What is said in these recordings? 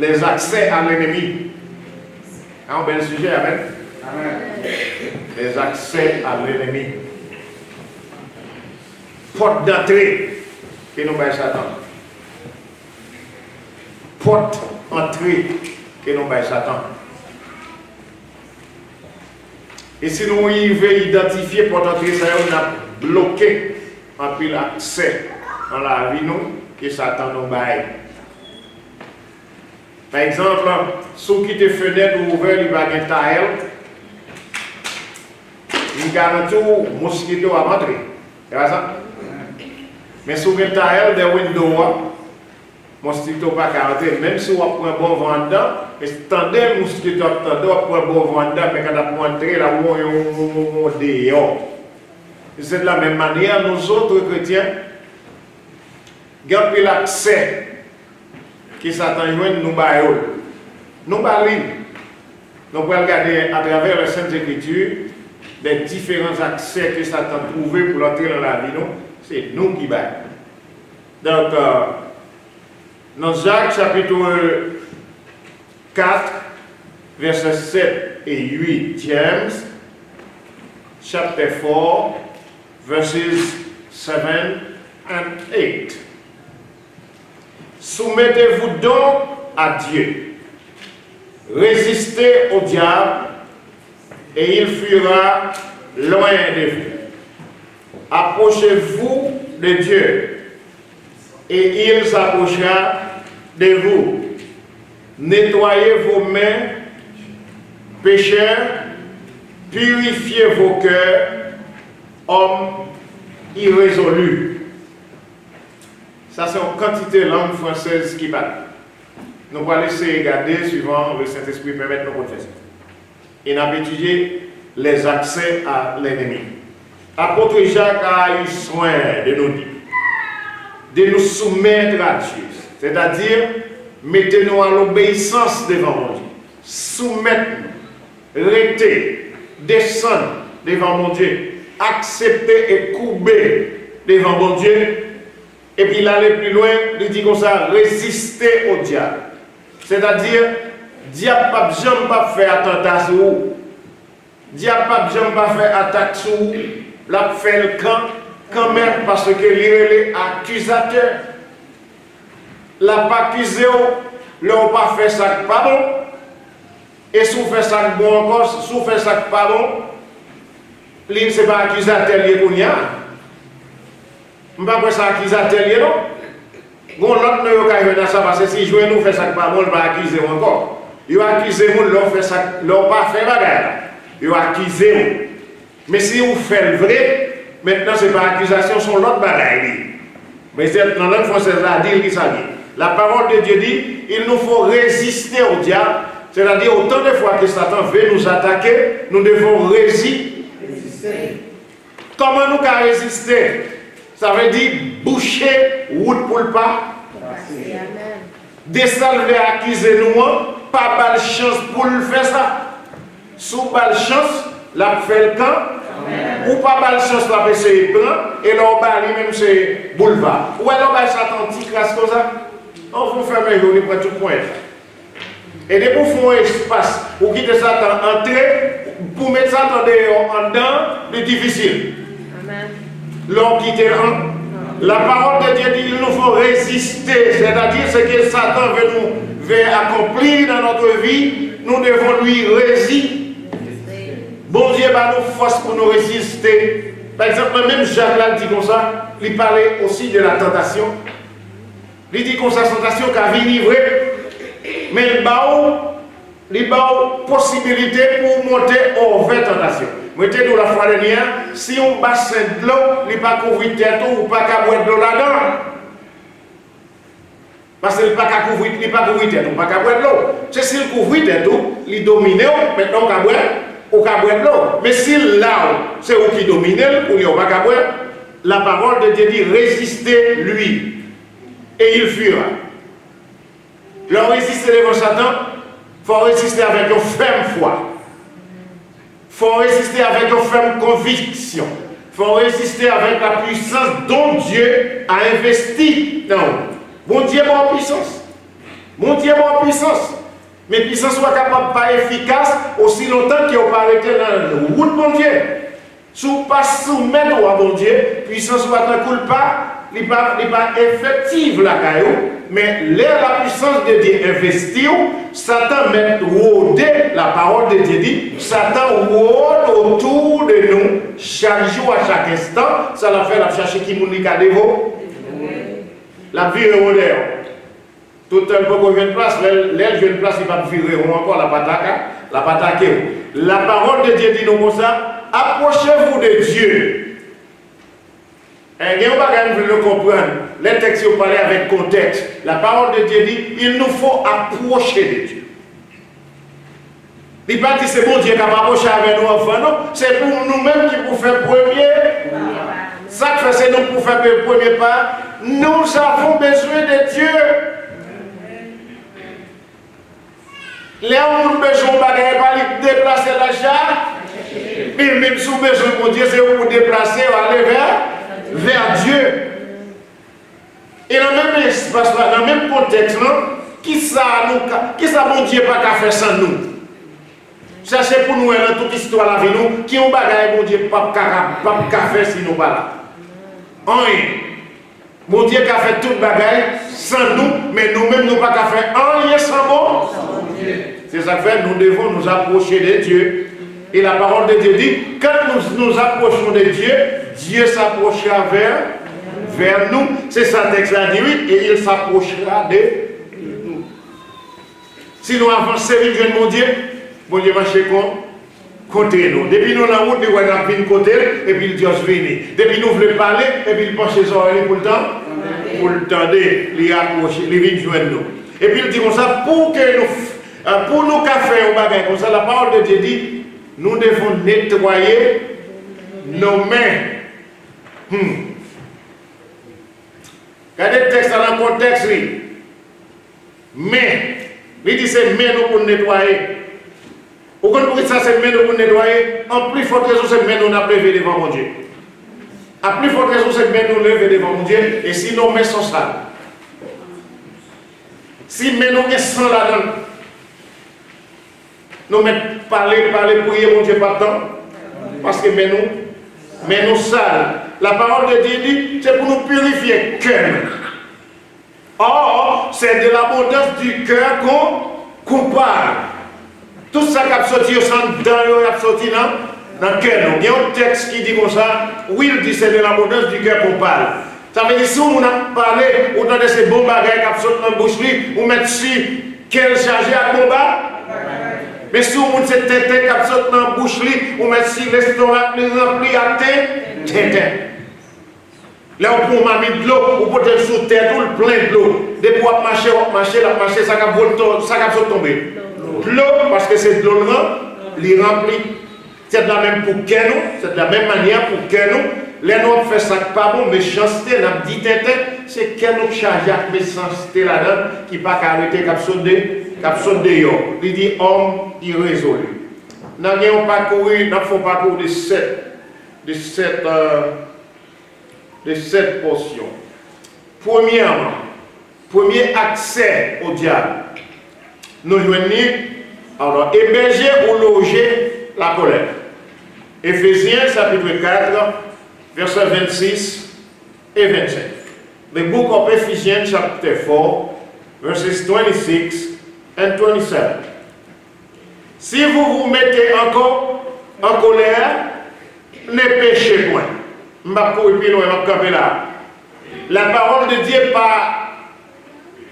les accès à l'ennemi. Un bel sujet, amen. Amen. Les accès à l'ennemi. Porte d'entrée que nous baillons Satan. Porte d'entrée que nous baillons Satan. Et si nous arrivons à identifier porte d'entrée, ça on a bloqué un peu l'accès dans la vie nous que Satan nous baille. Par exemple, si vous quittez fenêtre ou ouvert, il va y avoir un taille. Il garantit que mosquito va rentrer. C'est pas ça? Mais si vous avez un taille, des windows, mosquito pas rentrer. Même si vous avez un bon vent dedans, attendez, mosquito attendez, vous avez un bon vent dedans, mais quand vous entrez là, vous avez un dehors. C'est de la même manière, nous autres chrétiens, gardons l'accès que Satan nous baille. Nous baillons. Nous pouvons regarder à travers les Saintes Écritures les différents accès que Satan a trouvés pour entrer dans la vie. C'est nous qui baillons. Donc, dans Jacques chapitre 4, versets 7 et 8, James, chapter 4, verses 7 and 8. Soumettez-vous donc à Dieu. Résistez au diable et il fuira loin de vous. Approchez-vous de Dieu et il s'approchera de vous. Nettoyez vos mains, pécheurs, purifiez vos cœurs, hommes irrésolus. Ça, c'est une quantité de langue française qui parle. Nous allons laisser regarder suivant le Saint-Esprit permettre nos confessions. Et nous avons étudié les accès à l'ennemi. Apôtre Jacques a eu soin de nous dire, de nous soumettre à Dieu. C'est-à-dire, mettez-nous à l'obéissance devant mon Dieu. Soumettez-nous, restez, descendez devant mon Dieu. Acceptez et courbez devant mon Dieu. Et puis il allait plus loin, il dit comme ça, résister au diable. C'est-à-dire, diable pas jamais pas faire attentat sur vous. Diable pas jamais pas faire attaque sur vous. L'a fait le camp, quand même, parce que les accusateurs. L'a pas accusé, l'ont pas fait ça pas bon. Et si vous faites ça bon encore, si vous faites ça pas bon, l'île c'est pas accusateur lié pour rien. Je ne sais pas si c'est accusateur, non? Bon, l'autre ne peut pas faire ça parce que si je nous fait ça pas bon, il va accuser encore. Il va accuser nous, l'on fait ça, l'on pas fait bagarre. Il va accuser. Mais si vous faites le vrai, maintenant ce n'est pas accusation, c'est l'autre bagarre. Mais dans l'autre française, là, dit qui ça dit. La parole de Dieu dit, il nous faut résister au diable. C'est-à-dire, autant de fois que Satan veut nous attaquer, nous devons résister. Comment nous pouvons résister? Ça veut dire boucher route pour le pas. Dessalver accuser nous, pas mal chance pour le faire ça. Sous mal chance, la fait le camp. Ou pas mal chance, la essayer de prendre. Et là, on va même c'est boulevard. Ou alors, on va Satan petit classe comme ça. On va fermer les pour tout point. Et dès qu'on fait un espace pour quitter Satan entrer, pour mettre Satan en dedans, c'est difficile. L'on quitte la parole de Dieu dit qu'il nous faut résister, c'est-à-dire ce que Satan veut accomplir dans notre vie, nous devons lui résister. Bon Dieu va nous force pour nous résister. Par exemple, même Jacques là dit comme ça, il parlait aussi de la tentation. Il dit comme ça, tentation qui a venu vrai, mais il a une possibilité pour monter vers tentation. Mettez nous la fois dernière, si on bassin de l'eau, il n'est pas couvrir tête ou pas qu'à boire de l'eau là-dedans. Parce qu'il n'est pas qu'à couvrir tête ou pas qu'à boire de l'eau. C'est s'il couvre tête ou, il domine, maintenant qu'à boire ou qu'à boire de l'eau. Mais s'il là, c'est où qui domine, ou il n'y a pas qu'à boire, la parole de Dieu dit résistez lui et il fuira. Leur résister devant Satan, il faut résister avec une ferme foi. Il faut résister avec une ferme conviction. Il faut résister avec la puissance dont Dieu a investi. Non. Bon Dieu est en puissance. Mon Dieu a puissance. Mais puissance soit capable pas efficace aussi longtemps qu'il n'a pas arrêté dans la route mon Dieu. Si vous pas soumettre à mon Dieu, puissance soit ne coule pas, il n'est pas effective la caillou, mais la puissance de Dieu investit, Satan met rôder la parole de Dieu dit, Satan rôde autour de nous chaque jour, à chaque instant, ça l'a fait la chercher qui nous dit qu'à dévot. La vie est rôdée. Tout le monde vient de place, l'aile vient de place, il va virer encore la pataka. La parole de Dieu dit nous comme ça, approchez-vous de Dieu. Et vous ne comprendre. Les textes vous parlez avec contexte. La parole de Dieu dit, il nous faut approcher de Dieu. Il ne dit pas que c'est bon Dieu qui va approcher avec nous enfants, non. C'est pour nous-mêmes qui pour faire premier. Ça que c'est nous pour faire le premier pas. Nous avons besoin de Dieu. Les gens ont besoin de déplacer l'achat. Mais même si vous avez besoin de Dieu, c'est pour déplacer, aller vers Dieu. Et dans le même espace, dans le même contexte, qui ça mon Dieu pas qu'à faire sans nous? Ça c'est pour nous, dans toute histoire la vie, nous, qui ont bagaille, mon Dieu pas qu'à faire si nous pas là. Rien. Mon Dieu qui a fait toute bagaille sans nous, mais nous-mêmes nous pas qu'à faire rien sans bon. C'est ça que fait, nous devons nous approcher de Dieu. Et la parole de Dieu dit, quand nous nous approchons de Dieu, Dieu s'approchera vers nous. C'est ça le texte là dit oui, et il s'approchera de nous. Si nous avançons, mon Dieu marche contre nous. Depuis nous, la route, nous avons côté, et puis Dieu vient. Depuis nous voulons parler, et puis il penche les oreilles pour le temps. Pour le temps de les approcher, les venir joindre nous. Et puis il dit comme ça, pour nous faire un bagage comme ça, la parole de Dieu dit, nous devons nettoyer nos mains. Regardez le texte dans le contexte. Mais, il dit c'est mains nous pour nettoyer. Pourquoi ça c'est mains nous pour nettoyer? En plus forte raison, c'est mains nous lever devant mon Dieu. À plus forte raison, c'est mains nous lever devant mon Dieu. Et si nos mains sont sales, si mains nous sont là-dedans, nous mettons parler, prier, mon Dieu, pas de temps. Parce que mais nous sales. La parole de Dieu dit, c'est pour nous purifier le cœur. Or, c'est de l'abondance du cœur qu'on parle. Tout ça qui a sorti au centre dans le sorti dans le cœur. Il y a un texte qui dit comme ça, oui, il dit c'est de l'abondance du cœur qu'on parle. Ça veut dire si on a parlé, on a ces bons bagages qui sortent dans la bouche, on met ici, quel chargé à combat. Mais si on a cette tête qui sortent dans la bouche, on met ici l'estomac rempli à tête. Là, on prend de l'eau, on peut être sous terre, tout le plein de l'eau. Dès qu'on marcher, ça va tomber. L'eau, parce que c'est de l'eau, il remplit. C'est de la même pour que nous, c'est de la même manière pour que nous. Les nous fait ça pas bon, méchanceté, on a dit c'est que nous charge avec méchanceté là-dedans qui n'a pas arrêter cap de yo. Il dit homme irrésolu. Nous avons parcouru, nous avons parcours de sept portions. Premièrement, premier accès au diable. Nous joignons, héberger ou loger la colère. Éphésiens chapitre 4, versets 26 et 27. The book of Ephesians chapter 4, verses 26 and 27. Si vous vous mettez encore en colère, ne péchez point. La parole de Dieu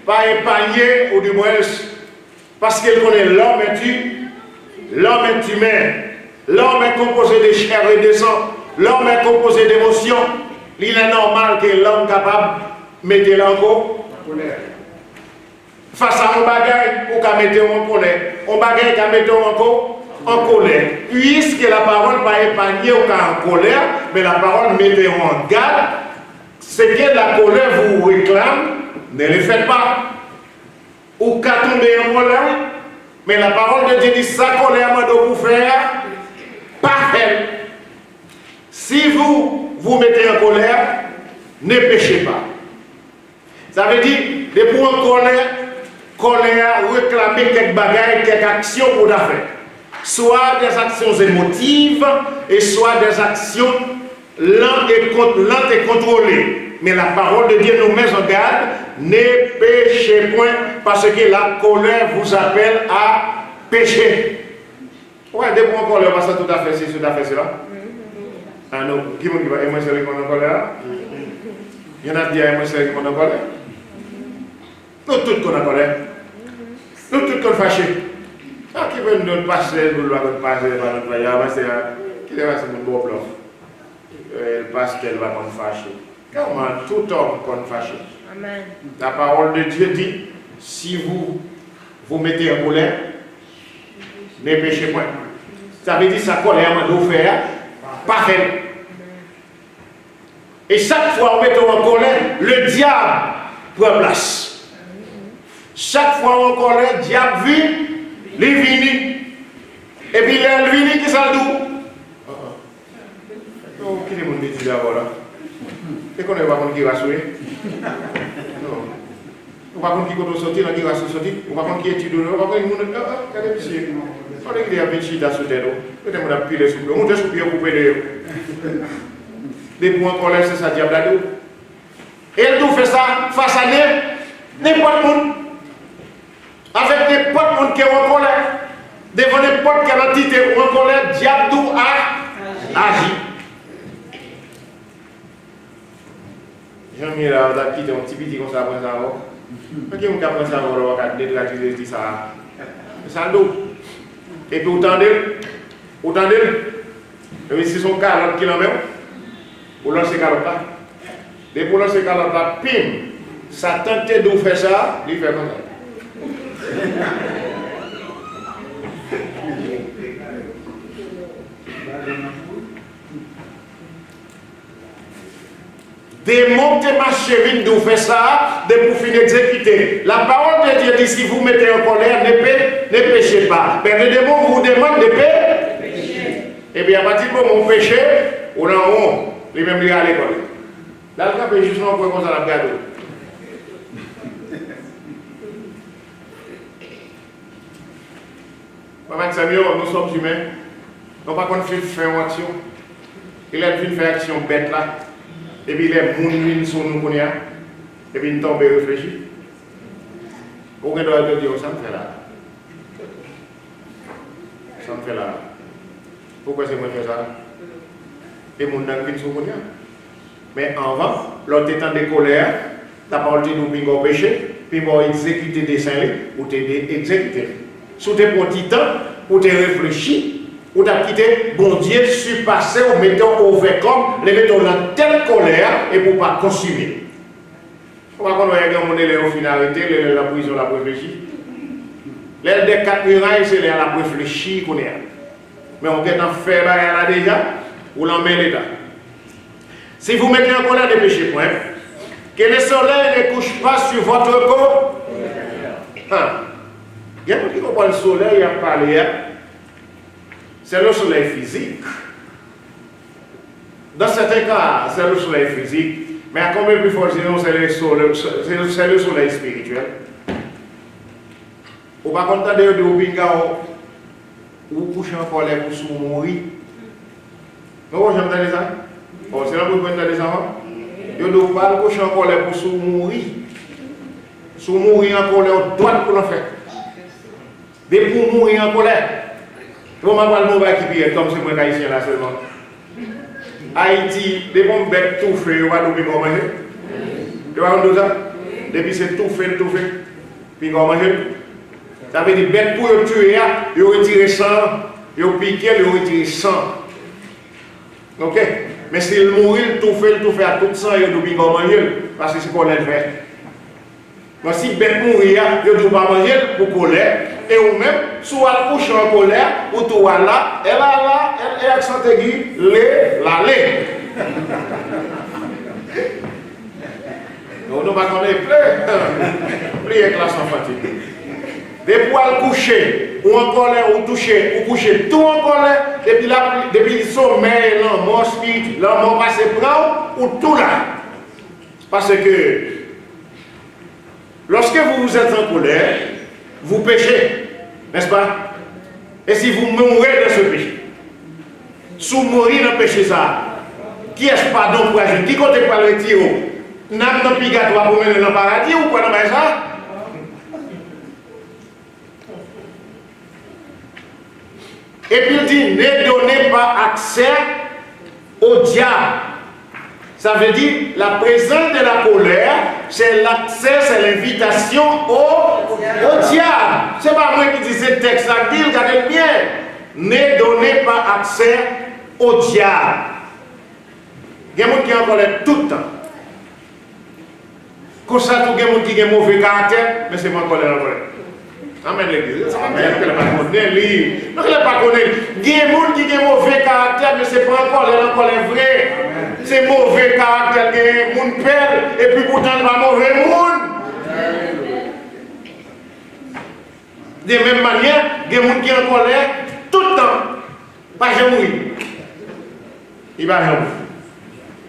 pas épargnée, ou du moins, parce qu'elle connaît l'homme est humain. L'homme est composé de chair et de sang. L'homme est composé d'émotions. Il est normal que l'homme capable de mettre l'encore en colère. Face à un bagage, ou qu'à mettre en colère. Un bagage qu'à mettre encore en colère. Puisque la parole ne va pas épargner ou qu'à en colère, mais la parole mettez en garde. Ce que la colère vous réclame, ne le faites pas. Ou qu'à tomber en colère, mais la parole de Dieu dit sa colère m'a de vous faire, pas elle. Si vous vous mettez en colère, ne péchez pas. Ça veut dire, de pour en colère, colère, réclamer quelques bagailles, quelques actions pour la faire. Soit des actions émotives et soit des actions lentes et contrôlées. Mais la parole de Dieu nous met en garde, ne péchez point, parce que la colère vous appelle à pécher. Ouais, des points en colère, parce que tout à fait, c'est tout à fait cela. Ah non, qui m'a dit, moi c'est qui en colère? Il y en a qui disent, moi c'est qui en colère? Nous tous qu'on en colère. Nous tous qu'on fâchés. Ah, qui veut nous passer, nous doit passer par notre voyage, qui est mon beau bluff. Parce qu'elle va nous fâcher. Comment tout homme qu'on fâche. Amen. La parole de Dieu dit, si vous mettez en colère, ne péchez point. Ça veut dire que sa colère m'a offert, pas fait. Et chaque fois on met en colère, le diable prend place. Chaque fois en colère, le diable vient, il vient. Et puis il vient, qui s'en doute. Oh, qui est le monde dit d'abord là? Et qu'on ne va pas qui va souiller. Non. On va pas qui va sortir, qui va sortir. On va pas qui étudie, on va pas qui va regardez monsieur. On est qu'il y a 20 chita sous terre. Peut-être qu'on a pile sous le. On est sous pied pour payer. Des points en colère, c'est ça, diable là. Et elle nous fait ça face à n'importe monde. Avec n'importe monde qui est en colère. Devant n'importe quelle entité en colère, diable a agi. Jean-Michel a quitté un petit petit comme ça après ça. Parce qu'on a pensé à voir, on a dédratisé ça. Ça d'eau. Et puis autant d'elle, et si son 40 km, pour lancer 40 là. Et pour lancer 40 là, pim, ça tente de faire ça, il fait comme ça. Démonter ma cheville de faire ça, de pour finir exécuter. La parole de Dieu dit si vous mettez en colère, ne péchez pas. Mais le démon vous demande de pécher. Et bien à partir du moment où on péché, on a honte. Les mêmes liens à l'école. Là, le cas, justement, pour qu'on s'en a gardé. Maman Samuel, nous sommes humains. Nous pas qu'on fait une action. Il a fait faire action bête là. Et puis les gens sont nous connaissent. Et puis ils tombent et réfléchissent. Aucun doit te dire, ça me fait là. Ça me fait là. Pourquoi c'est moi qui fais ça? Et mon gens qui sont connaissent. Mais avant, lorsque tu es en de colère, tu as parlé de nous péché, puis tu as exécuté des saints, ou tu as exécuté. Si tu as pris un petit temps, ou tu as réfléchi, ou tu as quitté, bon Dieu, surpassé, ou mettons au comme, les mettons dans telle colère, et pour ne pas consumer. On va voir que mon élève au final, la prison, la réfléchi. L'aile des 4 murailles, c'est la réfléchi qu'on est. Mais on est en fait là déjà, ou l'en met l'état. Si vous mettez en colère, ne péchez point. Que le soleil ne couche pas sur votre corps. Il y a quelqu'un qui comprend le soleil à parler. C'est le soleil physique. Dans certains cas, c'est le soleil physique. Mais à combien plus fort, sinon, c'est le soleil spirituel. Ou pas content de Obingao, ou coucher en colère pour se mourir. Non, j'entends ça. Oh, c'est là pour vous entendre ça. Je ne dois pas coucher en colère pour se mourir. Se mourir en colère, on doit pour le faire. Mais pour mourir en colère, on va voir le mot qui pire, comme c'est moi haïtien là seulement. Haïti, des bombes bêtes tout fait, on va nous comment manger. Tu vois comme ça? Depuis c'est tout fait, puis comment manger. Ça veut dire bête pour tuer, ils retirent sang, ils piquent, ils retirent sang. Ok? Mais si il mourit, tout fait à tout sang, il doit pas manger, parce que c'est qu'on le fait. Donc si bête mourir, il ne doit pas manger pour colère, et ou même, soit couche en colère, ou tout là, elle est accent aigu, la lait. Donc nous ne pouvons pas prier avec la sans fatigue. Depuis le coucher, ou en colère, ou toucher, ou coucher, tout en colère, depuis le sommeil, l'amour spirituel, l'amour passé prend, ou tout là. Parce que lorsque vous êtes en colère, vous péchez, n'est-ce pas? Et si vous mourrez dans ce péché, si vous mourrez dans le péché, ça, qui est-ce pardon pour agir? Qui compte pas le tir? N'a pas pigatoire pour mener dans le paradis ou quoi dans ça? Et puis il dit, ne donnez pas accès au diable. Ça veut dire, la présence de la colère, c'est l'accès, c'est l'invitation au diable. Ce n'est pas moi qui dis ce texte-là, regardez bien. Ne donnez pas accès au diable. Il y a des gens qui ont en colère tout le temps. Comme ça, il y a des gens qui ont un mauvais caractère, mais c'est pas en colère. Amen l'église. Amen. Il ne pas connaître. Il y a des gens qui ont un mauvais caractère, mais ce n'est pas encore vrai. C'est mauvais caractère, il y a des gens qui perdent, et puis pourtant, il y a un mauvais monde. De la même manière, il y a des gens qui sont en colère tout le temps. Pas jamais. Il va jamais.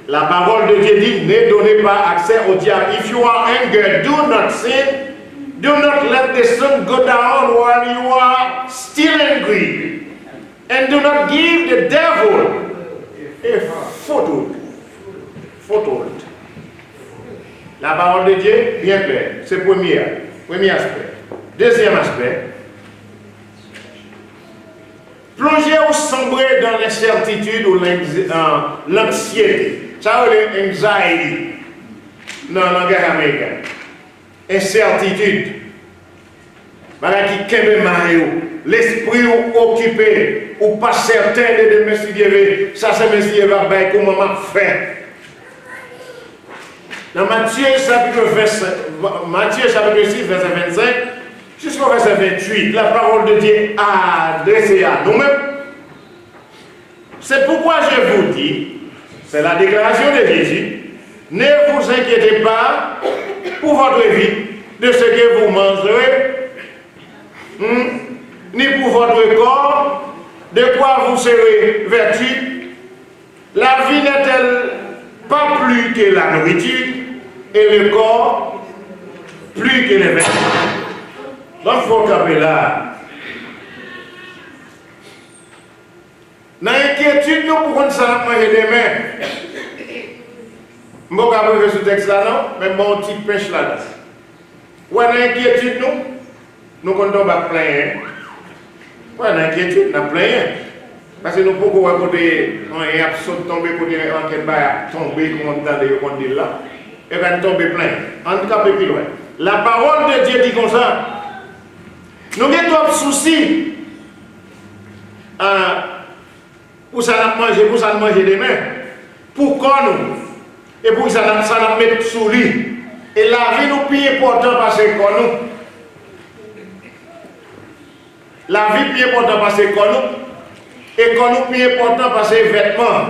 La parole de Dieu dit, ne donnez pas accès au diable. If you are angry, do not sin. Do not let the sun go down while you are still angry. And do not give the devil a foothold. Foothold. La parole de Dieu, bien claire. C'est le premier aspect. Deuxième aspect. Plonger ou sombrer dans l'incertitude ou l'anxiété. Ça veut dire anxiety dans le langage américain. Incertitude. Voilà qui kembe mario. L'esprit occupé ou pas certain de demain si Dieu veut. Ça c'est Messie va bailler comment m'a fait. Dans Matthieu chapitre 6 verset 25 jusqu'au verset 28, la parole de Dieu a adressé à nous-mêmes. C'est pourquoi je vous dis, c'est la déclaration de Jésus, ne vous inquiétez pas pour votre vie de ce que vous mangerez, ni pour votre corps, de quoi vous serez vêtus. La vie n'est-elle pas plus que la nourriture, et le corps plus que les vêtements? Donc il faut camper là. Dans l'inquiétude, nous pouvons ça manger demain. Je ne vais pas vous ce texte-là, non? Mais mon petit pêche là. Ouais, dans l'inquiétude, nous comptons pas plein. Ouais, dans l'inquiétude, nous plein. Parce que nous pouvons voir côté, on est absolument tombé côté, on est tombé, comme on dit là. Et bien tomber plein. En tout cas, plus loin. La parole de Dieu dit comme ça. Nous avons trop de soucis pour ça manger, pour ça manger demain. Pourquoi nous? Et pour ça nous mettre sous lui. Et la vie nous plus important parce que nous. La vie plus important parce que nous. Et nous plus important parce que les vêtements.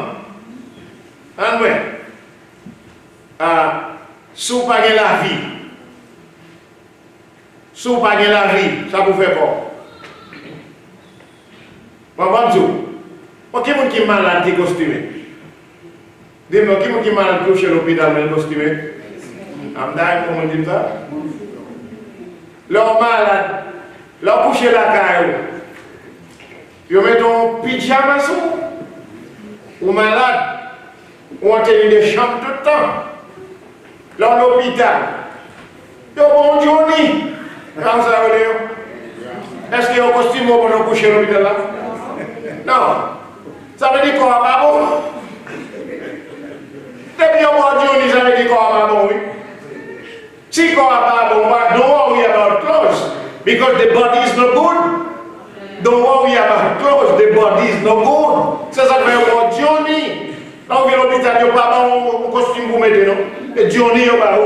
Si vous n'avez pas la vie, si vous n'avez pas la vie, ça vous fait quoi? Qui est malade qui est costumé? Dis-moi, qui est malade qui est chez l'hôpital mais costumé? Comment on dit ça? L'homme malade, l'homme couché la caille, ils mettent un pyjama sur ou malade, ou on tient des chambres tout le temps. Dans l'hôpital, yo bon Johnny, comment ça veut dire? Est-ce qu'il y a un costume pour nous coucher à l'hôpital là? Non. Ça veut dire qu'on va pas bon. Depuis un bon Johnny, ça veut dire qu'on va pas bon, oui. Si qu'on va pas bon, don't worry about clothes, because the body is no good. Don't worry about clothes, the body is no good. C'est ça que veut dire un bon Johnny. Quand vous allez à l'hôpital, il n'y a pas un costume pour mettre, non? Et Johnny, il n'y a pas où?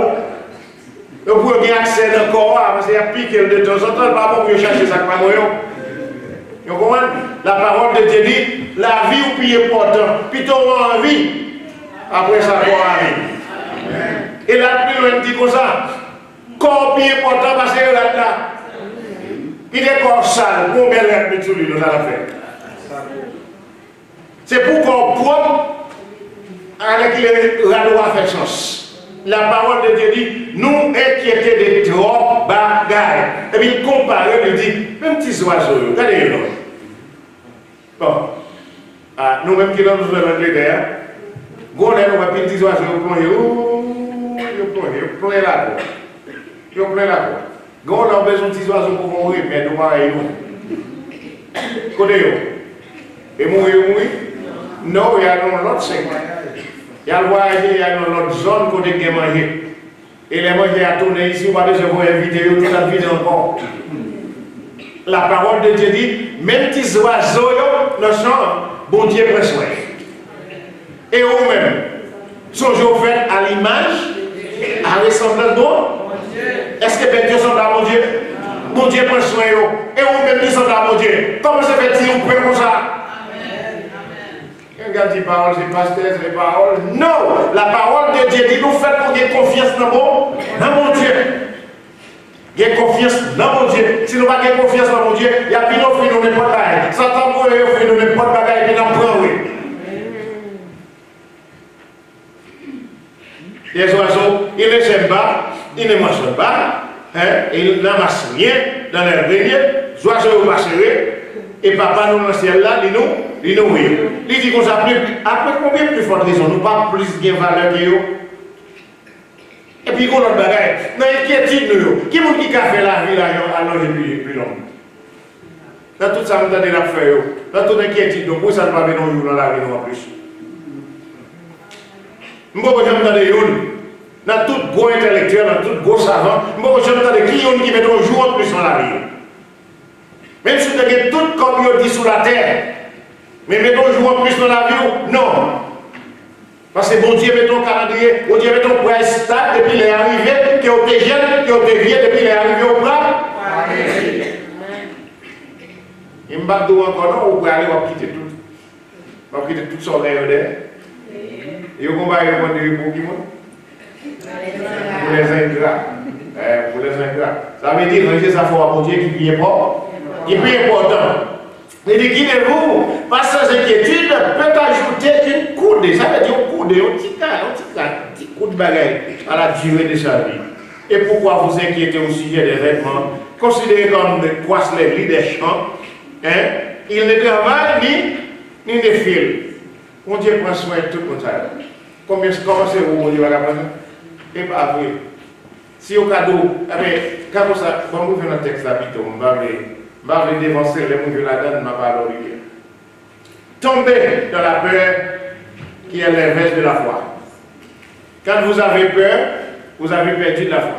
Vous pouvez bien accès dans le corps, parce qu'il y a piqué de temps en temps, pas bon pour chercher ça. Vous comprenez? La parole de Dieu dit, la vie ou plus important, plutôt en vie, après ça, pour la vie. Et là, plus loin, dit comme ça, corps plus important, parce que là, il est corps sale, combien de temps nous allons faire? C'est pour corps propre, avec les radeaux à faire sens. La parole de Dieu dit, nous inquiéter de trop bagages. bagaille. Et puis il compare, il dit, même petits oiseaux, regardez là. Bon. Ah, nous-mêmes qui sommes dans l'Angleterre, nous avons des petits oiseaux, ils plongent là. Ils plongent là. Nous avons besoin de petits oiseaux pour mourir, mais nous avons côté et mourir. Non, il y a dans l'autre segment. Il y a le voyage, il y a dans l'autre zone côté qui est mangé. Et les manger à tourner ici, on va déjà vous inviter, toute la vie encore. La parole de Dieu dit, même petits oiseaux, ne sont, bon Dieu prend soin. Et vous-même, sont faits à l'image, à ressemblance de bon. Est-ce que ben Dieu sont là, mon Dieu? Mon Dieu prend soin. Et vous-même, ils sont là, mon Dieu. Comment se fait-il vous prenez comme ça? Regarde les paroles, c'est pasteur, c'est les paroles. Non! La parole de Dieu dit, nous faites pour qu'il y ait confiance dans mon Dieu. Il y a confiance dans mon Dieu. Si nous n'avons pas confiance dans mon Dieu, il y a plus d'offres, nous n'avons pas de bagaille. Satan pour offrir, nous n'avons pas de bagaille, puis nous prenons. Les oiseaux, ils ne s'aiment pas, ils ne mangent pas, ils n'amassent rien dans leur grenier. Les oiseaux vont marcher. Et papa, nous, dans le ciel là, il nous oui. Il dit qu'on s'appelle, après combien plus forte raison, nous pas plus de valeur que eux. Et puis, qu'on a autre bagaille. Dans l'inquiétude, nous, qui a fait la vie là, à l'âge plus long? Dans tout ça, nous avons fait, dans toute inquiétude, donc, pour ça, nous ne pouvons pas dans la vie, nous, en plus. Nous ne pouvons pas dans tout gros intellectuel, dans tout gros savant, nous ne pouvons pas qui met un jour en plus dans la vie. Même si vous avez tout comme vous dit sous la terre, mais mettons jour en plus dans la vie, non. Parce que bon Dieu met ton calendrier, bon Dieu met ton point stable depuis les arrivées, qui ont été jeunes, qui ont été vieux depuis les arrivées au plat. Il me bat encore, non, vous pouvez aller, vous quitter tout. Vous quitter tout son rêve d'air. Et vous combattez pour qui pour les ingrats. Pour les ingrats. Ça veut dire ranger sa foi à mon Dieu qui est propre. Et puis important. Il dit, guidez-vous, pas sans inquiétude, peut ajouter une coude. Ça veut dire une coude, un petit coup de bagaille à la durée de sa vie. Et pourquoi vous inquiétez au sujet des vêtements? Considérez comme des poisselets des champs. Il ne travaille ni ne file. Mon Dieu prend soin de tout comme ça. Comment c'est vous, mon Dieu, va la prendre? Et pas vrai. Si au cadeau, quand ça, quand vous faites un texte d'habitude, je vais dévancer les mots de la donne, ma parole. Tomber dans la peur qui est l'inverse de la foi. Quand vous avez peur, vous avez perdu de la foi.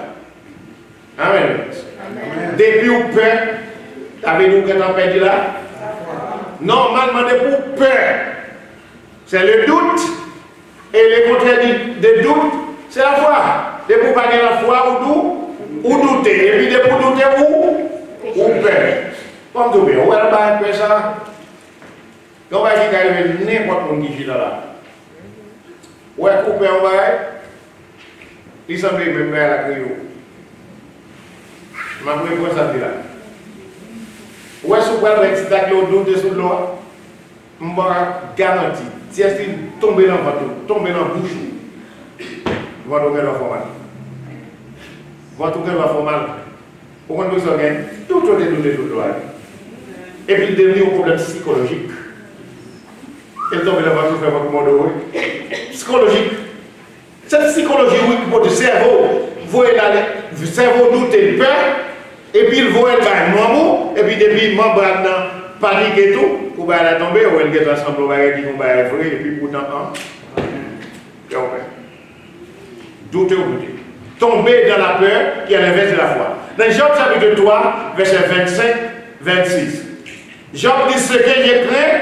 Amen. Depuis vous peur, avez-vous que vous avez perdu là? Normalement, depuis peur, c'est le doute. Et le contraire de doute, c'est la foi. Depuis vous pas la foi, ou douter. Et puis depuis vous douter, ou peur. Comme tout bien, on va pas faire ça. On va dire qu'il y a n'importe qui est là. Ouais, couper en bas, il semble que je vais à la cryo. Je m'en vais ça là. Ouais, si vous avez un petit tac l'eau dessous de l'eau, je vais garantir. Si elle tombe dans le bateau, tombe dans la bouche, votre cœur va faire mal. Votre cœur va faire mal. Pourquoi nous sommes tout le temps. Et puis, il devient un problème psychologique. Et tombe dans le bateau, faire votre monde psychologique. Cette psychologie, oui, pour le cerveau, le cerveau doute et peur, et puis il voit le mamou, et puis depuis, membre panique et tout, pour la tomber, ou elle est ensemble, on va dire qu'on va effrayer, et puis pourtant, douter ou douter. Tomber dans la peur qui est l'inverse de la foi. Dans Job chapitre 3, verset 25-26. Job dit ce que j'ai craint,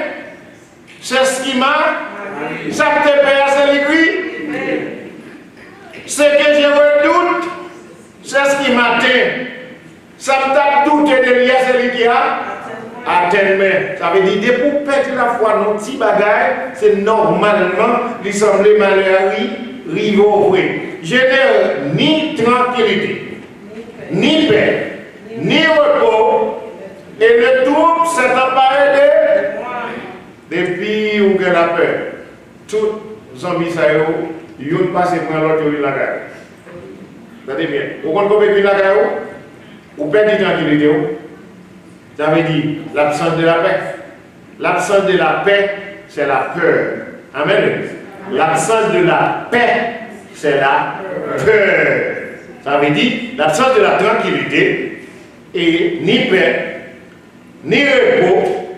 c'est ce qui m'a. Ça te paye, c'est l'écrit. Ce que je redoute, c'est ce qui m'atteint. Ça me tape tout et derrière celui qui a atteint. Ça veut dire, dès pour perdre la foi dans petit bagaille, c'est normalement, il semble malheur rive au vrai. Je n'ai ni tranquillité, ni paix, ni repos, et le trouble s'est emparé de depuis où que la peur. Tout zombie ça y est, passe pour l'autre la guerre. Vous avez bien. Vous comprenez combien la guerre? Ou perdez tranquillité. Ça veut dire l'absence de la paix. L'absence de la paix, c'est la peur. Amen. L'absence de la paix, c'est la peur. Ça veut dire l'absence de la tranquillité et ni paix, ni repos,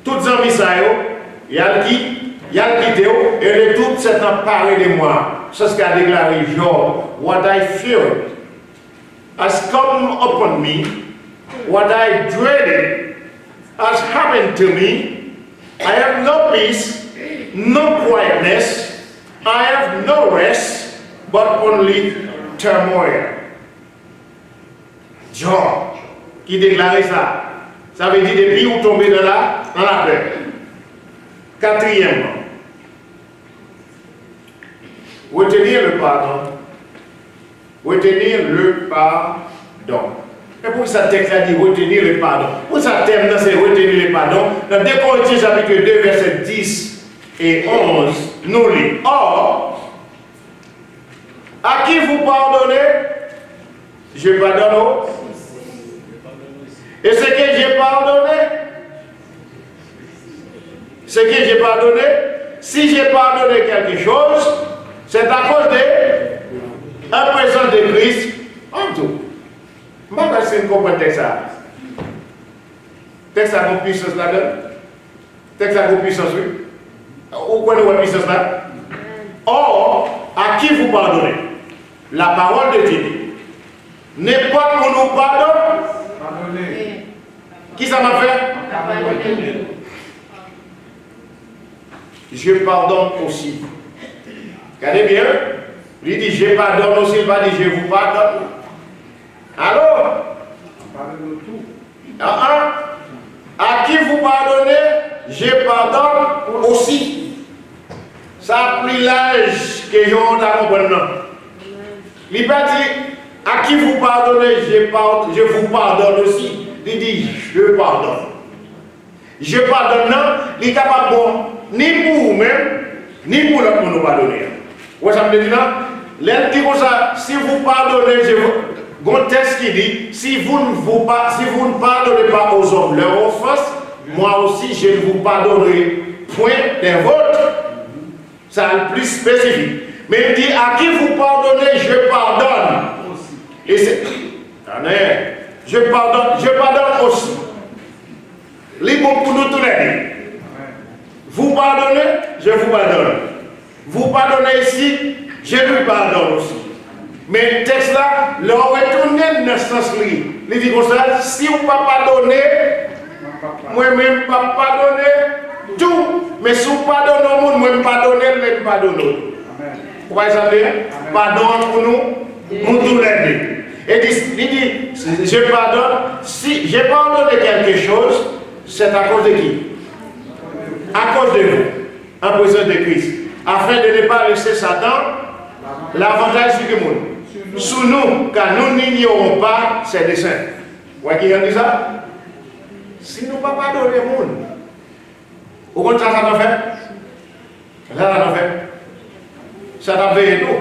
toutes les amis, il y a qui, il y a qui et le tout s'est emparé de moi. C'est ce qu'a déclaré Job. What I feared has come upon me, what I dreaded has happened to me. I have no peace, no quietness, I have no rest, but only turmoil. Job qui déclarait ça. Ça veut dire depuis où tomber dans la peur. Quatrièmement, retenir le pardon. Retenir le pardon. Et pour ça, texte a dit retenir le pardon. Pour ça, thème, c'est retenir le pardon. Dans 2 Corinthiens chapitre 2, versets 10 et 11, nous lisons. Or, à qui vous pardonnez, je pardonne. Et ce que j'ai pardonné, si j'ai pardonné quelque chose, c'est à cause de la présence de Christ en tout. Je ne sais pas si vous comprenez le texte. Le texte a une puissance là-dedans. Le texte a une puissance, oui. Vous connaissez la puissance là? Or, à qui vous pardonnez? La parole de Dieu. N'est pas qu'on nous pardonne. Pardonnez. Qui ça m'a fait? Je pardonne aussi. Regardez bien. Il dit je pardonne aussi, il va dire je vous pardonne. Alors, pardonne tout. À qui vous pardonnez, je pardonne aussi. Ça a pris l'âge que j'en ai compris. Il va dire à qui vous pardonnez, je vous pardonne aussi. Il dit je pardonne. Je pardonne, non, il est capable bon, ni pour vous-même, ni pour l'autre pour nous pardonner. Vous savez dire, l'un dit comme ça, si vous pardonnez, un texte qui dit, si vous ne pardonnez pas aux hommes leur offense, moi aussi je ne vous pardonnerai point des vôtres. Ça le plus spécifique. Mais il dit, à qui vous pardonnez, je pardonne. Et c'est. Je pardonne aussi. Libre pour nous tous les deux. Vous pardonnez, je vous pardonne. Vous pardonnez ici, je lui pardonne aussi. Mais le texte là, le retourner dans ce sens-là. Il dit comme ça, si vous ne pardonnez pas, moi-même pas pardonner tout. Mais si vous pardonnez au monde, moi-même pardonner, je pardonne. Vous voyez ça bien? Pardon pour nous tous les deux. Et il dit, je pardonne, si j'ai pardonné quelque chose, c'est à cause de qui? À cause de vous, en présence de Christ. Afin de ne pas laisser Satan l'avantage sur le monde. Sous nous, car nous n'ignorons pas ses desseins. Vous voyez qui a dit ça? Si nous ne pas pardonner le monde, au contraire, ça t'a fait? Ça t'a fait? Ça t'a veillé tout.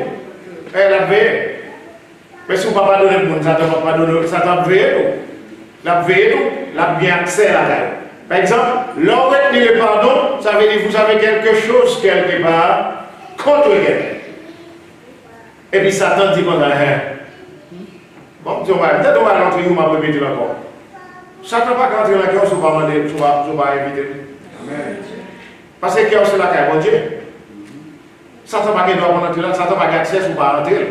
Elle a veillé. Mais si vous ne pas donner le monde, ça t'a pas donné, ça t'a veillé tout. La veillé tout, la bien accès à la terre. Par exemple, l'on retient le pardon, ça veut dire que vous avez quelque chose quelque part contre quelqu'un. Et puis Satan dit qu'on a rien. Bon, peut-être on va rentrer, on va répéter encore. Satan ne va pas rentrer dans le cœur, on va demander, on va éviter. Parce que le cœur, c'est la caille, bon Dieu. Satan ne va pas rentrer là, Satan ne va pas accès, on va rentrer.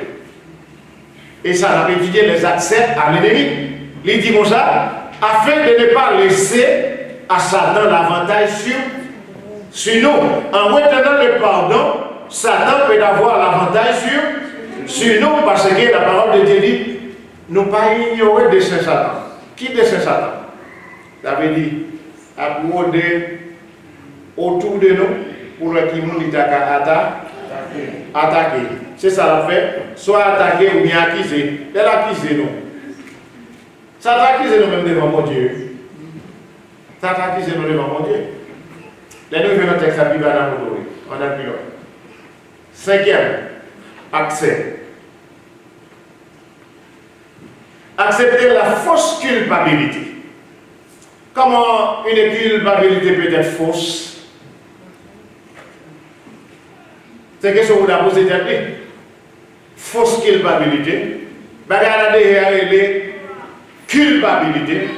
Et ça, on a étudié les accès à l'ennemi. Il dit comme ça, afin de ne pas laisser à Satan l'avantage sur nous. En retenant le pardon, Satan peut avoir l'avantage sur nous parce que la parole de Dieu dit, nous ne pas ignorer de Saint Satan. Qui de Saint Satan? Ça veut dire, à broder autour de nous pour que nous attaquer. C'est ça la fait. Soit attaquer ou bien accuser. Elle accuse nous. Ça t'accuse nous même devant mon Dieu. Ça t'accuse nous devant mon Dieu. Les nous venons texte à Bible à on a plus loin. Cinquième, accès. accepter la fausse culpabilité. Comment une culpabilité peut être fausse? C'est que ce que vous avez posé d'appeler. Fausse culpabilité. Regardez les culpabilité.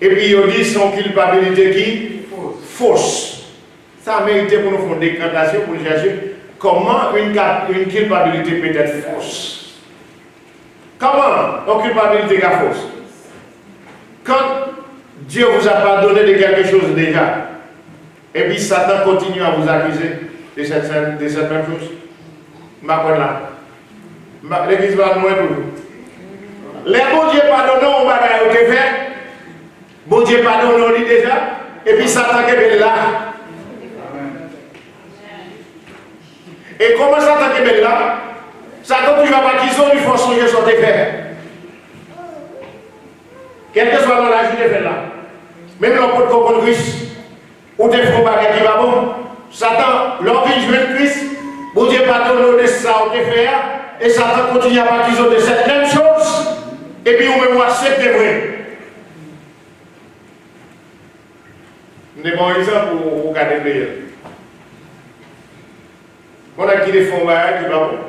Et puis il dit son culpabilité qui? Fausse. Ça a mérité pour nous faire une décantation pour chercher comment une culpabilité peut être fausse. Comment une culpabilité est fausse? Quand Dieu vous a pardonné de quelque chose déjà, et puis Satan continue à vous accuser de cette même chose. L'église va loin pour vous. Les bon Dieu pardonne, on va faire. Bon Dieu pardonne, on dit déjà. Et puis Satan qui est là. Et comment Satan qui est là? Satan tu vas pas qu'ils ont, il faut songer sur tes faire. Quel que soit dans la vie de faire là. Même l'emporte contre Christ. Ou des faux bagages qui va bon. Satan, l'envie de jouer le Christ. Bon Dieu pardonne de ça, on te fait. Et Satan continue à baptiser de cette même chose. Et puis vous me acceptez vrai. Je vais un exemple pour regarder le on a qui des fonds qui va bon.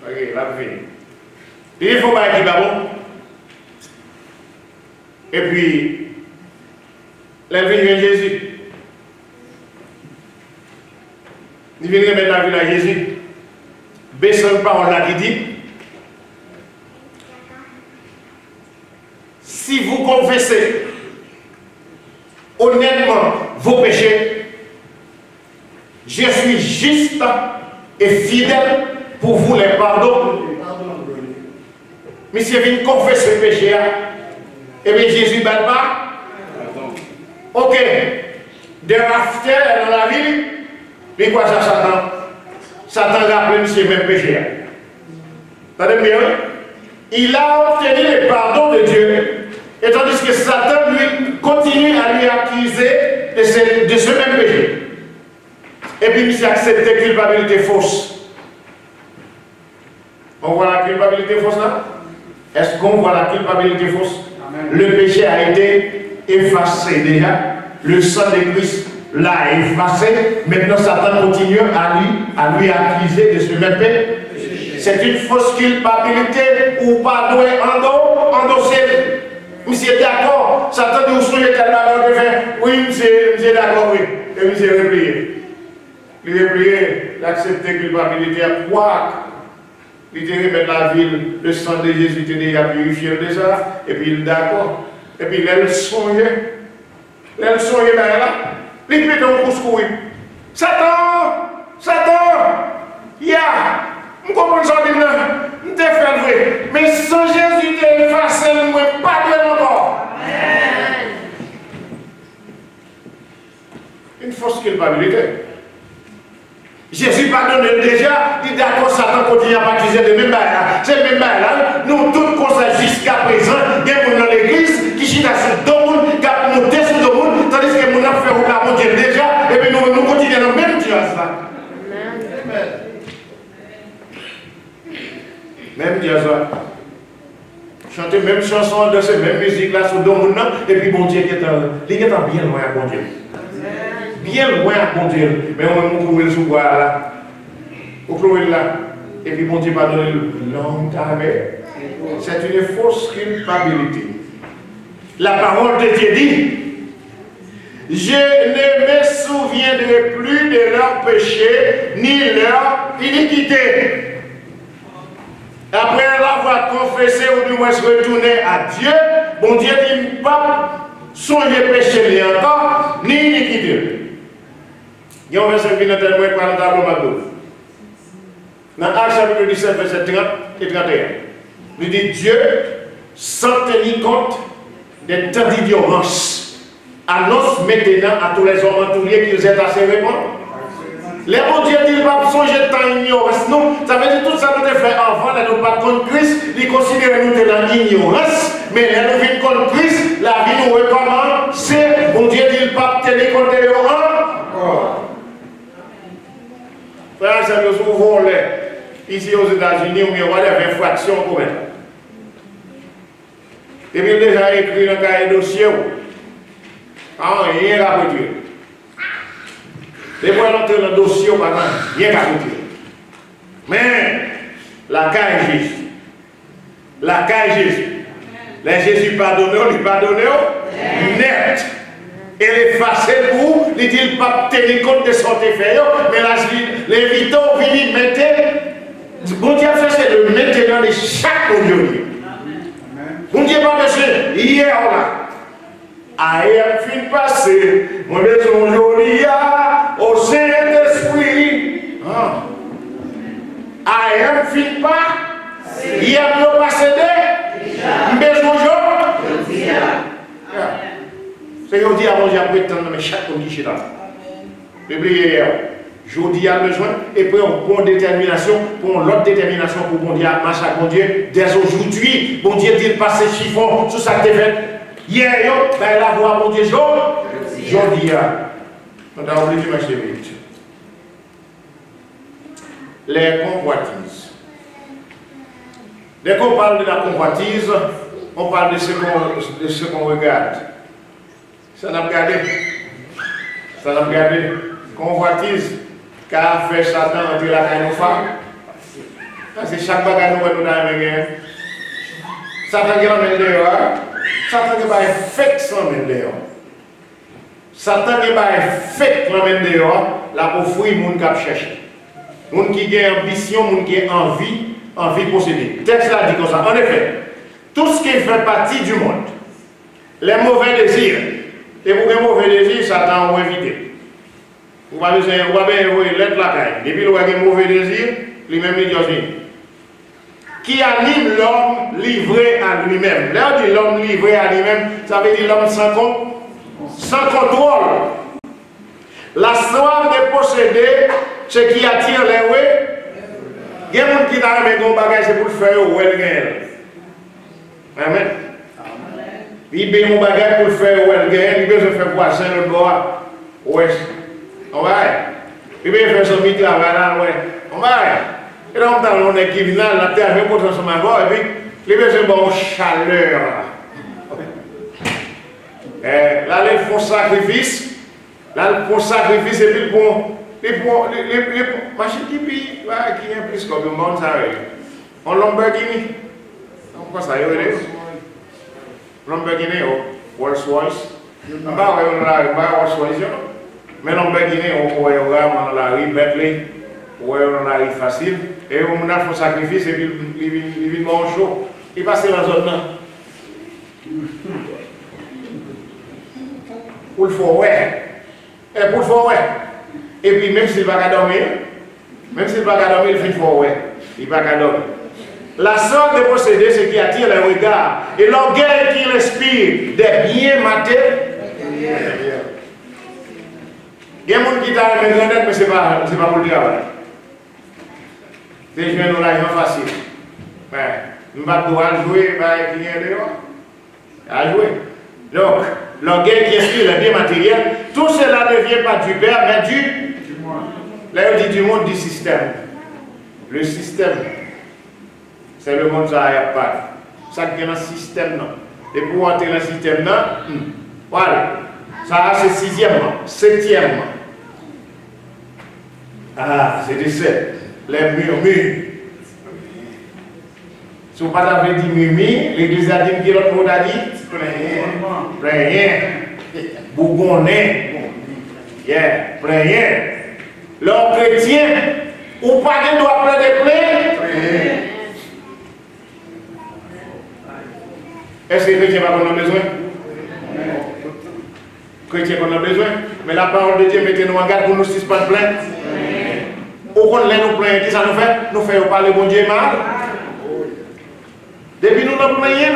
Ok, là vous venez. Les fonds qui va bon. Et puis, la vie de Jésus. Il vient remettre la vie à Jésus. Baissez une parole là qui dit si vous confessez honnêtement vos péchés, je suis juste et fidèle pour vous les pardonner. Monsieur vient confesser le péché. Et bien Jésus ne bat pas. Ok. Thereafter, dans la ville, mais quoi ça, Satan? Satan rappelle monsieur même péché. T'as bien? Il a obtenu le pardon de Dieu. Et tandis que Satan, lui, continue à lui accuser de ce même péché. Et puis, il s'est accepté la culpabilité fausse. On voit la culpabilité fausse là? Est-ce qu'on voit la culpabilité fausse? Amen. Le péché a été effacé déjà. Le sang de Christ l'a effacé. Maintenant, Satan continue à lui accuser de ce même péché. C'est une fausse culpabilité ou pas doit endosser. Monsieur d'accord, Satan dit où sont les cadavres de faire? Oui, monsieur d'accord, oui. Et monsieur replié. Il est prié d'accepter culpabilité à croire. Il dit remettre la ville, le sang de Jésus était déjà purifié déjà, et puis il est d'accord. Et puis il a le songe. Il a le songe là. Il fait un coup de Satan! Satan! Ya! Je comprends ça, je te fais vrai. Mais sans Jésus, tu es effacé, je ne pas de encore. Amen. Une fausse culpabilité. Jésus pardonne déjà, il dit d'accord, Satan continue à baptiser de même bail. C'est le même bail là. Nous tous comme ça jusqu'à présent, il y a des gens dans l'église qui chita sur deux mondes, qui a monté sur deux mondes, tandis que nous avons fait au mon Dieu déjà, et puis nous continuons dans le même Dieu à cela. Amen. Même Dieu à cela. Chanter même chanson, danser même musique là sur deux mondes, et puis bon Dieu qui est bien loin à bon Dieu. Bien loin à bon Dieu. Mais on va trouver le souvoir là. Vous trouvez là. Et puis bon Dieu va donner le long avec. C'est une fausse culpabilité. La parole de Dieu dit je ne me souviendrai plus de leurs péchés ni leur iniquité. Après l'avoir confessé ou du moins se retourner à Dieu, bon Dieu dit pas songer péché encore ni iniquité. Il y a un verset qui est dans le tableau. Dans Actes chapitre 17, verset 30 et 31. Il dit Dieu, sans tenir compte des temps d'ignorance, annonce maintenant à tous les hommes entourés qu'ils aient assez répondre. Les bons dieux disent pas songer de temps ignorance. Non, ça veut dire tout ça nous fait avant, là nous pas contre Christ, ils considèrent nous dans l'ignorance, mais là nous venons contre Christ, la vie nous recommande, c'est bon Dieu dit pas tenir compte de l'ignorance. Frère, c'est le souvent ici aux États-Unis, où il y a des infractions pour mettre. Et puis déjà écrit dans le cahier dossier. Ah, rien qu'à retirer. Et pour entrer dans le dossier, rien qu'à retirer. Mais la caille Jésus. La caille Jésus. Les Jésus pardonné, il pardonne net. Et l'effacer pour, il dit il pas tenir compte de son effet, mais là, l'invitant vient mettre, bon Dieu a fait c'est de mettre dans chaque aujourd'hui. Bon Dieu pas besoin, hier là. Aïe, fin passé, mon maison aujourd'hui au Saint-Esprit. Aïe, fin pas, hier nous passé de, maison aujourd'hui. C'est aujourd'hui avant j'ai prétendre mais chaque condition là. Bible aujourd'hui a besoin et puis on prend détermination pour l'autre détermination pour bon Dieu marche à bon Dieu dès aujourd'hui bon Dieu dit passer chiffon sur sa défaite hier ben la voix bon Dieu aujourd'hui on a oublié de marcher vite les convoitises dès qu'on parle de la convoitise on parle de ce qu'on regarde. Ça n'a pas regardé. Ça n'a pas regardé. Convoitise, qu'a fait Satan entrer la caille aux femmes. C'est chaque bagage nous dans la guerre. Satan qui l'emmène dehors. Satan qui va faire sans l'emmène dehors. Satan qui va faire l'emmène dehors. Là pour fouiller, les gens qui cherchent. Les gens qui ont ambition, les gens qui ont envie de posséder. Le texte là dit comme ça. En effet, tout ce qui fait partie du monde, les mauvais désirs, et pour les mauvais désirs, Satan va éviter. Vous ne pouvez pas l'être la caille. Depuis vous avez un mauvais désir, lui-même il dit qui anime l'homme livré à lui-même. Là, on dit l'homme livré à lui-même, ça veut dire l'homme sans contrôle. La soif de posséder ce qui attire les ouais. Il y a des gens qui ont un bagage pour le faire ou elle gagne. Amen. Il paye mon bagage pour le faire ou elle gagne, il peut se faire poisson le bois. Ouais. On va. Il peut faire son midi travail là, ouais. On va. Et donc, on est qui vient la terre avec pour transformer et puis, il peut se bon chaleur. Là, ils font sacrifice. Là, ils font sacrifice et puis bon. Les machines qui pillent, qui est plus comme le monde, ça arrive. En Lamborghini. Pourquoi ça y est? Lamborghini, Rolls-Royce. On va voir Rolls-Royce. Mais Lamborghini, on va dans la rue Bentley, on va dans la rue facile. Et on a fait un sacrifice et puis il vient en chaud. Il passe dans la zone là. Pour le faire, ouais. Et pour le faire, ouais. Et puis même s'il ne va pas dormir, il fait fort, ouais. Il ne va pas dormir. La sorte de posséder, ce qui attire les regards. Et l'orgueil qui respire des biens matériels. Il y a des gens qui ont une grandeur, mais ce n'est pas pour le travail. C'est jouer nous l'argent facile. Nous ne pouvons pas jouer avec qui est dehors. À jouer. Donc, l'orgueil qui respire les biens matériels, tout cela ne vient pas du Père, mais du monde. Là, on dit du monde, du système. Le système, c'est le monde, ça n'y a pas. Ça qui est dans le système, non. Et pour entrer dans le système, non, voilà. Ça, c'est sixièmement, septièmement. Ah, c'est des sept. Les murmures. Si vous n'avez pas dit murmure, l'église a dit que l'autre mot a dit rien. Bougonnet. Yeah, rien. L'homme chrétien, ou pas qu'il doit plein de plein. Est-ce que les chrétiens n'ont pas besoin? Chrétiens qu'on a besoin, mais la parole de Dieu mettez-nous en garde pour nous si pas de plainte. Au qu'on l'est nous plaint, qu'est-ce que ça nous fait? Nous faisons parler bon Dieu mal. Depuis nous nous plaignons,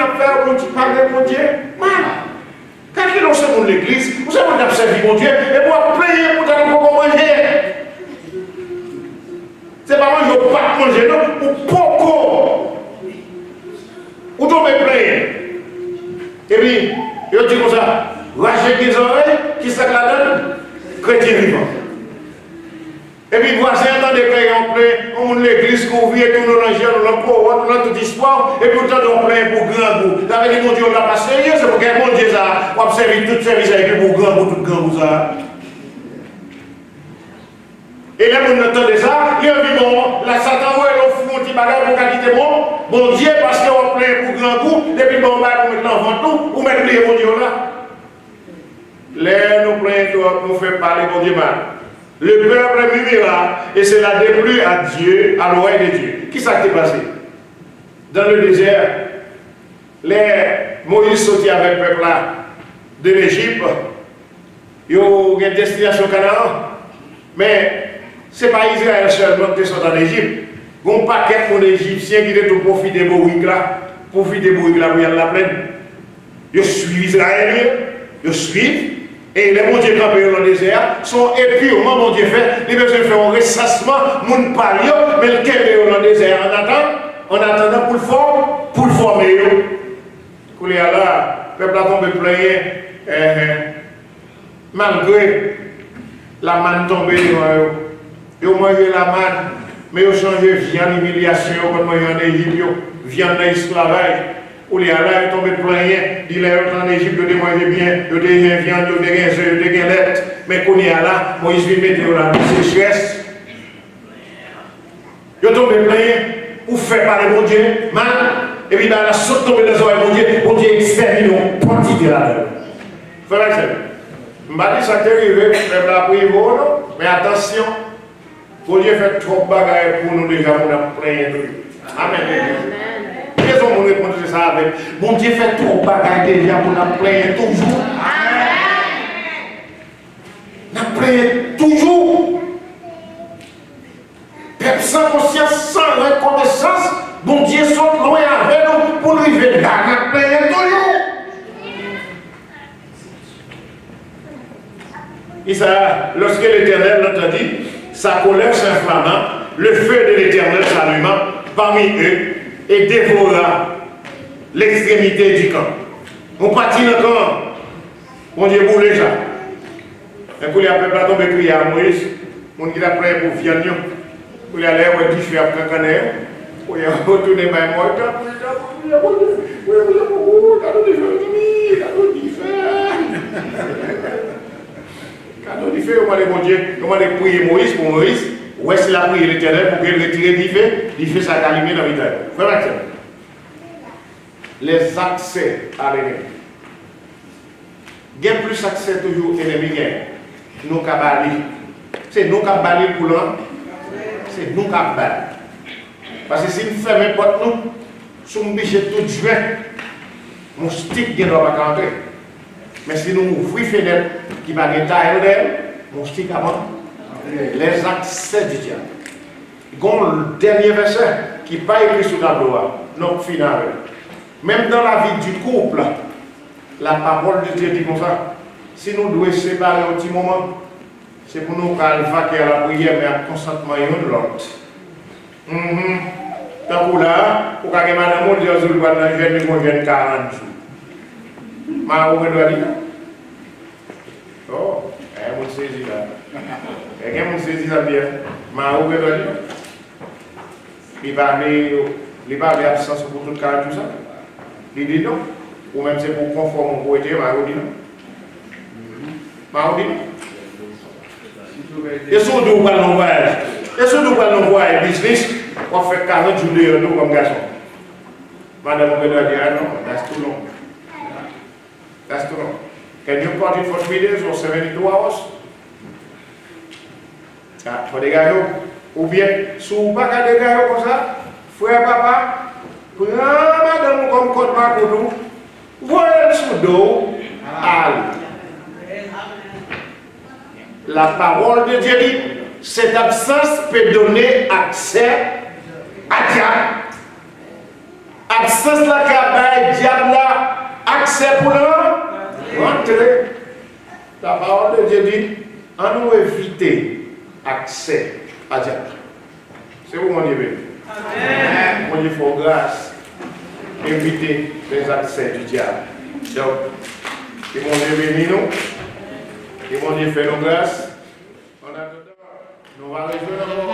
nous faisons parler bon Dieu mal. Quand ils ont ce monde l'église, vous savez qu'on a servi bon Dieu, et pour plaigner, pour nous pour manger. C'est pas manger ou pas manger, non, ou pourquoi. Ou donc me plaigner. Et puis, je dis comme ça. Racher des oreilles, qui ça la donne? Chrétien vivant. Et puis, voisin, attendez qu'il y a plein, on l'église couvre, et tout le rangeur, on a tout espoir, et puis on a plein pour grand goût. Ça veut dire que mon Dieu, on n'a pas sérieux, c'est pour que mon Dieu, ça, on observe tout service avec pour grand goût, tout grand goût, ça. Et là, on entend ça, il y a un bon, la Satan, ouais, on fout un petit bagage pour qualité bon Dieu, parce qu'on a plein pour grand goût, et puis bon, bah, on met l'enfant tout, ou mettre les bon Dieu là. Là, nous plaignons, nous faisons parler bon Dieu mal. Le peuple murmura et cela déplut à Dieu, à l'oreille de Dieu. Qui s'est passé? Dans le désert, Moïse sortit avec le peuple là de l'Égypte. Il y a une destination Canaan. Mais ce n'est pas Israël seulement qui sont en Égypte. Il y a un paquet d'Égyptiens qui ont profité de Bourg là. Profité de Bourg là pour y aller la plaine. Ils suivent Israël, ils suivent. Et les bon Dieu campés dans le désert sont épurement, mon Dieu fait, ils veulent faire un ressassement, mon palio, mais le campé dans le désert en attendant pour le former. Quand il y a là, le peuple a tombé plein, malgré la manne tombée, ils ont mangé la manne, mais ils ont changé viande, humiliation, quand ils ont en Égypte, viande d'esclavage. Où les Arabes sont tombés plein, ils sont en Égypte, ils ont mangé bien, ils ont des viande, ils ont des œufs, ils ont des galettes. Mais quand ils sont là, Moïse vient mettre là, sécheresse. Ils sont tombés plein, pour faire parler mon Dieu, mal. Et puis là, la saute tombée dans les oreilles, mon Dieu extermine une quantité là-dedans. Frère Axel, je ne vais pas dire ça qui est arrivé, je la prier pour nous, mais attention, mon Dieu fait trop de bagages pour nous déjà, pour nous plaindre. Amen. On répond à ça avec. Bon Dieu fait trop de bagages déjà pour nous plaindre toujours. Nous plaindre toujours. Peuple sans conscience, sans reconnaissance, bon Dieu sont loin avec nous pour nous vivre là. Nous plaindre toujours. Et ça, lorsque l'Éternel l'entendit, sa colère s'inflamma, le feu de l'Éternel s'alluma parmi eux et dévora l'extrémité du camp. On partit dans le camp, on dit boule déjà. Et pour les peuple a tombé crier à Moïse, on dit après pour viande, pour les aller où il fait après caner, pour y retourner par moi, cadeau du feu, on va aller prier Moïse pour Moïse. Où est-ce qu'il a prié l'Éternel pour qu'il retire du feu ça a allumé dans le vidéo. Frère Axel, les accès à l'ennemi. Il y a plus accès toujours à l'ennemi. Nous qui avons c'est nous qui avons pour l'homme. C'est nous qui avons. Parce que si nous fermons les portes, nous, si nous bêchons tout juin, mon stick ne doit pas rentrer. Mais si nous ouvrons les fenêtres qui va être taillées, mon stick avant. Les accès du diable. Le dernier verset qui n'est pas écrit sur le tableau, notre final. Même dans la vie du couple, la parole de Dieu dit comme ça. Si nous devons séparer un petit moment, c'est pour nous vaquer à la prière, mais à consentement l'un de l'autre. Tant que là, pour que madame Dieu soit le dans le jeune 40 jours. Ma ou doit dire. Oh, elle m'a saisi là. Quelqu'un m'a saisi ça bien. Ma ou doit dire. Il va avoir absence pour tout le cas tout ça. Il dit non. Ou même c'est pour conformer pour aider, ma ou dit non. Ma ou dit non. Et si on doit pas voyage, et si on doit pas voyage business, on fait 40 jours de nous comme garçon. Madame on doit dire non, that's too long. That's too long. Can you party for 3 days or 72 hours? Ah, pour des gars, ou bien, si vous n'avez pas des gars comme ça, frère papa, prends madame comme code pour nous, voyez sous dos, allez. La parole de Dieu dit, cette absence peut donner accès à diable. Absence là qui diable là, accès pour nous, rentrer. La parole de Dieu dit, on nous éviter accès à diable. C'est où mon Dieu. Amen. Mon Dieu, il faut grâce. Éviter les accès du diable. Donc, que mon Dieu bénisse nous. Que mon Dieu fait nos grâces. En attendant, nous va rejouer dans